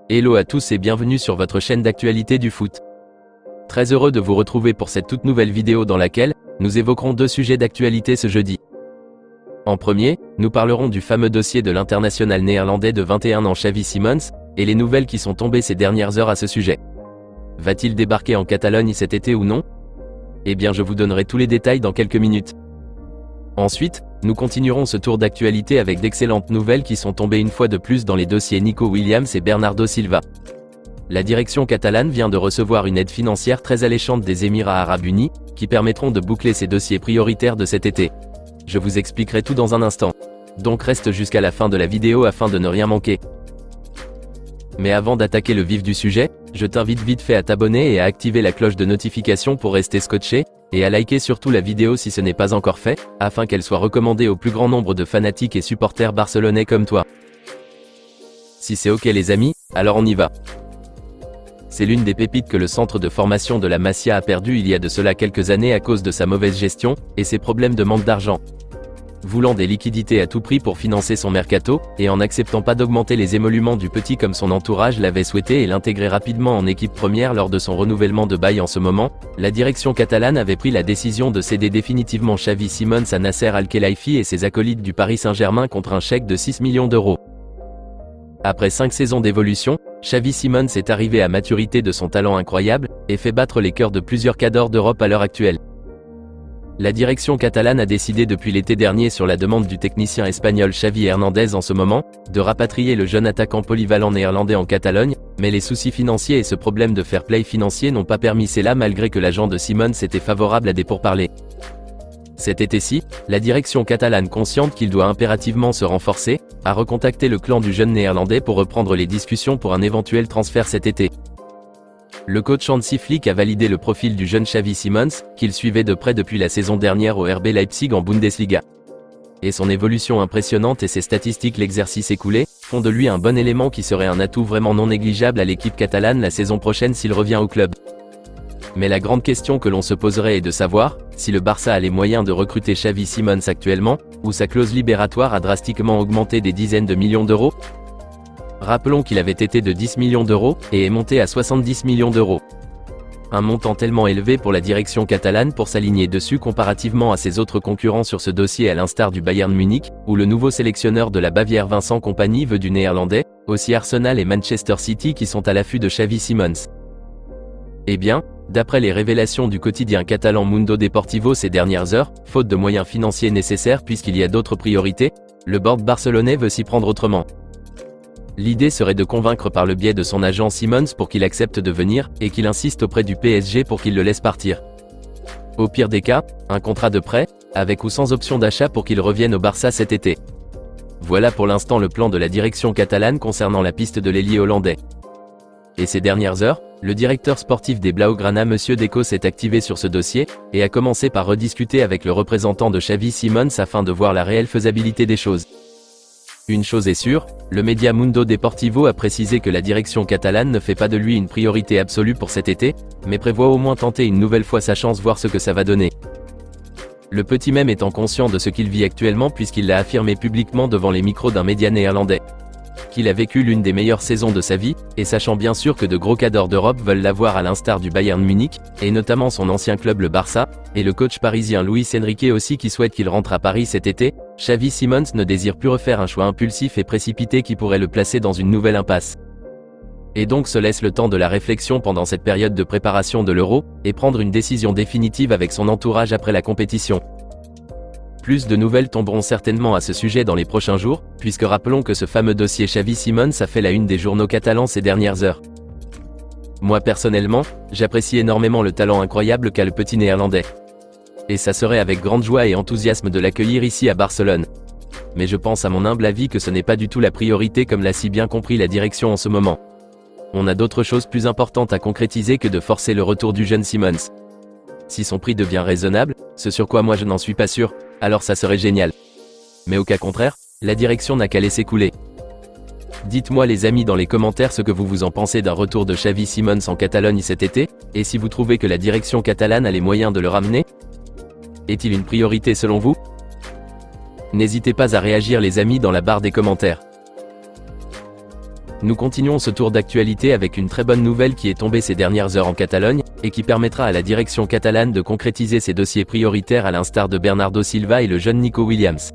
Hello à tous et bienvenue sur votre chaîne d'actualité du foot. Très heureux de vous retrouver pour cette toute nouvelle vidéo dans laquelle nous évoquerons deux sujets d'actualité ce jeudi. En premier, nous parlerons du fameux dossier de l'international néerlandais de 21 ans Xavi Simons, et les nouvelles qui sont tombées ces dernières heures à ce sujet. Va-t-il débarquer en Catalogne cet été ou non? Eh bien je vous donnerai tous les détails dans quelques minutes. Ensuite, nous continuerons ce tour d'actualité avec d'excellentes nouvelles qui sont tombées une fois de plus dans les dossiers Nico Williams et Bernardo Silva. La direction catalane vient de recevoir une aide financière très alléchante des Émirats Arabes Unis, qui permettront de boucler ces dossiers prioritaires de cet été. Je vous expliquerai tout dans un instant. Donc reste jusqu'à la fin de la vidéo afin de ne rien manquer. Mais avant d'attaquer le vif du sujet, je t'invite vite fait à t'abonner et à activer la cloche de notification pour rester scotché, et à liker surtout la vidéo si ce n'est pas encore fait, afin qu'elle soit recommandée au plus grand nombre de fanatiques et supporters barcelonais comme toi. Si c'est ok les amis, alors on y va. C'est l'une des pépites que le centre de formation de la Masia a perdu il y a de cela quelques années à cause de sa mauvaise gestion, et ses problèmes de manque d'argent. Voulant des liquidités à tout prix pour financer son mercato, et en n'acceptant pas d'augmenter les émoluments du petit comme son entourage l'avait souhaité et l'intégrer rapidement en équipe première lors de son renouvellement de bail en ce moment, la direction catalane avait pris la décision de céder définitivement Xavi Simons à Nasser Al-Khelaifi et ses acolytes du Paris Saint-Germain contre un chèque de 6 millions d'euros. Après 5 saisons d'évolution, Xavi Simons est arrivé à maturité de son talent incroyable, et fait battre les cœurs de plusieurs cadors d'Europe à l'heure actuelle. La direction catalane a décidé depuis l'été dernier sur la demande du technicien espagnol Xavi Hernandez en ce moment, de rapatrier le jeune attaquant polyvalent néerlandais en Catalogne, mais les soucis financiers et ce problème de fair play financier n'ont pas permis cela malgré que l'agent de Simons était favorable à des pourparlers. Cet été-ci, la direction catalane consciente qu'il doit impérativement se renforcer, a recontacté le clan du jeune néerlandais pour reprendre les discussions pour un éventuel transfert cet été. Le coach Hansi Flick a validé le profil du jeune Xavi Simons, qu'il suivait de près depuis la saison dernière au RB Leipzig en Bundesliga. Et son évolution impressionnante et ses statistiques l'exercice écoulé, font de lui un bon élément qui serait un atout vraiment non négligeable à l'équipe catalane la saison prochaine s'il revient au club. Mais la grande question que l'on se poserait est de savoir, si le Barça a les moyens de recruter Xavi Simons actuellement, ou sa clause libératoire a drastiquement augmenté des dizaines de millions d'euros. Rappelons qu'il avait été de 10 millions d'euros, et est monté à 70 millions d'euros. Un montant tellement élevé pour la direction catalane pour s'aligner dessus comparativement à ses autres concurrents sur ce dossier à l'instar du Bayern Munich, où le nouveau sélectionneur de la Bavière Vincent Kompany veut du néerlandais, aussi Arsenal et Manchester City qui sont à l'affût de Xavi Simons. Eh bien, d'après les révélations du quotidien catalan Mundo Deportivo ces dernières heures, faute de moyens financiers nécessaires puisqu'il y a d'autres priorités, le board barcelonais veut s'y prendre autrement. L'idée serait de convaincre par le biais de son agent Simons pour qu'il accepte de venir, et qu'il insiste auprès du PSG pour qu'il le laisse partir. Au pire des cas, un contrat de prêt, avec ou sans option d'achat pour qu'il revienne au Barça cet été. Voilà pour l'instant le plan de la direction catalane concernant la piste de l'ailier hollandais. Et ces dernières heures, le directeur sportif des Blaugrana Monsieur Deco s'est activé sur ce dossier, et a commencé par rediscuter avec le représentant de Xavi Simons afin de voir la réelle faisabilité des choses. Une chose est sûre, le média Mundo Deportivo a précisé que la direction catalane ne fait pas de lui une priorité absolue pour cet été, mais prévoit au moins tenter une nouvelle fois sa chance voir ce que ça va donner. Le petit même étant conscient de ce qu'il vit actuellement puisqu'il l'a affirmé publiquement devant les micros d'un média néerlandais. Qu'il a vécu l'une des meilleures saisons de sa vie, et sachant bien sûr que de gros cadors d'Europe veulent l'avoir à l'instar du Bayern Munich, et notamment son ancien club le Barça, et le coach parisien Luis Enrique aussi qui souhaite qu'il rentre à Paris cet été, Xavi Simons ne désire plus refaire un choix impulsif et précipité qui pourrait le placer dans une nouvelle impasse. Et donc se laisse le temps de la réflexion pendant cette période de préparation de l'Euro, et prendre une décision définitive avec son entourage après la compétition. Plus de nouvelles tomberont certainement à ce sujet dans les prochains jours, puisque rappelons que ce fameux dossier Xavi Simons a fait la une des journaux catalans ces dernières heures. Moi personnellement, j'apprécie énormément le talent incroyable qu'a le petit néerlandais. Et ça serait avec grande joie et enthousiasme de l'accueillir ici à Barcelone. Mais je pense à mon humble avis que ce n'est pas du tout la priorité comme l'a si bien compris la direction en ce moment. On a d'autres choses plus importantes à concrétiser que de forcer le retour du jeune Simons. Si son prix devient raisonnable, ce sur quoi moi je n'en suis pas sûr, alors ça serait génial. Mais au cas contraire, la direction n'a qu'à laisser couler. Dites-moi les amis dans les commentaires ce que vous en pensez d'un retour de Xavi Simons en Catalogne cet été, et si vous trouvez que la direction catalane a les moyens de le ramener. Est-il une priorité selon vous? N'hésitez pas à réagir les amis dans la barre des commentaires. Nous continuons ce tour d'actualité avec une très bonne nouvelle qui est tombée ces dernières heures en Catalogne, et qui permettra à la direction catalane de concrétiser ses dossiers prioritaires à l'instar de Bernardo Silva et le jeune Nico Williams.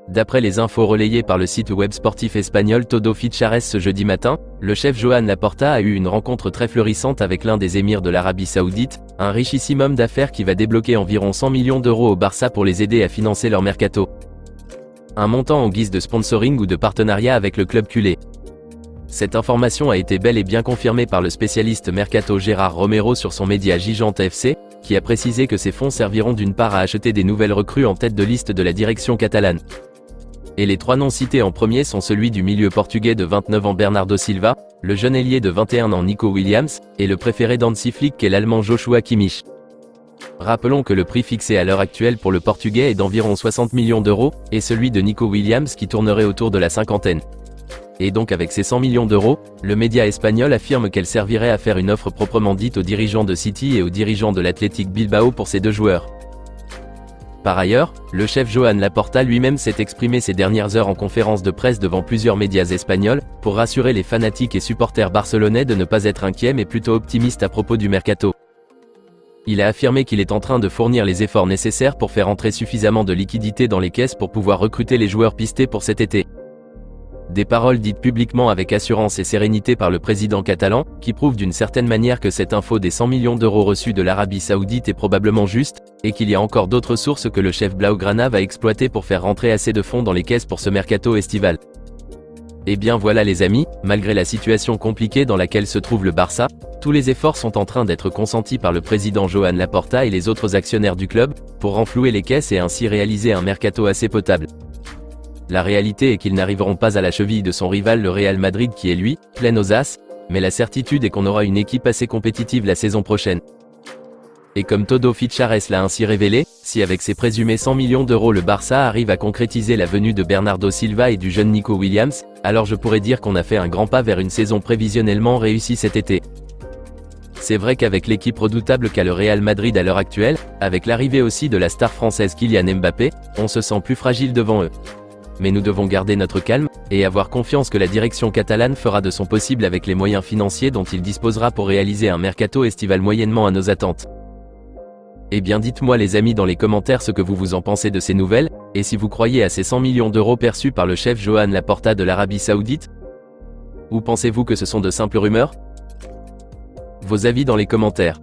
D'après les infos relayées par le site web sportif espagnol Todo Fichares ce jeudi matin, le chef Joan Laporta a eu une rencontre très florissante avec l'un des émirs de l'Arabie Saoudite, un richissime homme d'affaires qui va débloquer environ 100 millions d'euros au Barça pour les aider à financer leur mercato. Un montant en guise de sponsoring ou de partenariat avec le club culé. Cette information a été bel et bien confirmée par le spécialiste mercato Gérard Romero sur son média Gigante FC, qui a précisé que ces fonds serviront d'une part à acheter des nouvelles recrues en tête de liste de la direction catalane. Et les trois noms cités en premier sont celui du milieu portugais de 29 ans Bernardo Silva, le jeune ailier de 21 ans Nico Williams, et le préféré d'Hansi Flick qu'est l'allemand Joshua Kimmich. Rappelons que le prix fixé à l'heure actuelle pour le portugais est d'environ 60 millions d'euros, et celui de Nico Williams qui tournerait autour de la cinquantaine. Et donc avec ces 100 millions d'euros, le média espagnol affirme qu'elle servirait à faire une offre proprement dite aux dirigeants de City et aux dirigeants de l'Athletic Bilbao pour ces deux joueurs. Par ailleurs, le chef Joan Laporta lui-même s'est exprimé ces dernières heures en conférence de presse devant plusieurs médias espagnols, pour rassurer les fanatiques et supporters barcelonais de ne pas être inquiets mais plutôt optimistes à propos du mercato. Il a affirmé qu'il est en train de fournir les efforts nécessaires pour faire entrer suffisamment de liquidités dans les caisses pour pouvoir recruter les joueurs pistés pour cet été. Des paroles dites publiquement avec assurance et sérénité par le président catalan, qui prouvent d'une certaine manière que cette info des 100 millions d'euros reçus de l'Arabie Saoudite est probablement juste, et qu'il y a encore d'autres sources que le chef Blaugrana va exploiter pour faire rentrer assez de fonds dans les caisses pour ce mercato estival. Et bien voilà les amis, malgré la situation compliquée dans laquelle se trouve le Barça, tous les efforts sont en train d'être consentis par le président Joan Laporta et les autres actionnaires du club, pour renflouer les caisses et ainsi réaliser un mercato assez potable. La réalité est qu'ils n'arriveront pas à la cheville de son rival le Real Madrid qui est lui, plein aux as, mais la certitude est qu'on aura une équipe assez compétitive la saison prochaine. Et comme Todo Fichares l'a ainsi révélé, si avec ses présumés 100 millions d'euros le Barça arrive à concrétiser la venue de Bernardo Silva et du jeune Nico Williams, alors je pourrais dire qu'on a fait un grand pas vers une saison prévisionnellement réussie cet été. C'est vrai qu'avec l'équipe redoutable qu'a le Real Madrid à l'heure actuelle, avec l'arrivée aussi de la star française Kylian Mbappé, on se sent plus fragile devant eux. Mais nous devons garder notre calme, et avoir confiance que la direction catalane fera de son possible avec les moyens financiers dont il disposera pour réaliser un mercato estival moyennement à nos attentes. Eh bien dites-moi les amis dans les commentaires ce que vous en pensez de ces nouvelles, et si vous croyez à ces 100 millions d'euros perçus par le chef Joan Laporta de l'Arabie Saoudite? Ou pensez-vous que ce sont de simples rumeurs? Vos avis dans les commentaires.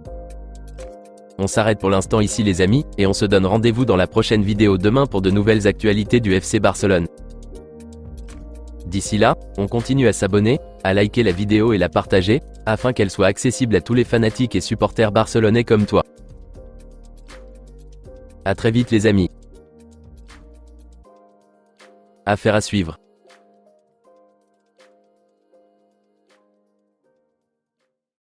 On s'arrête pour l'instant ici les amis, et on se donne rendez-vous dans la prochaine vidéo demain pour de nouvelles actualités du FC Barcelone. D'ici là, on continue à s'abonner, à liker la vidéo et la partager, afin qu'elle soit accessible à tous les fanatiques et supporters barcelonais comme toi. À très vite les amis. Affaire à suivre.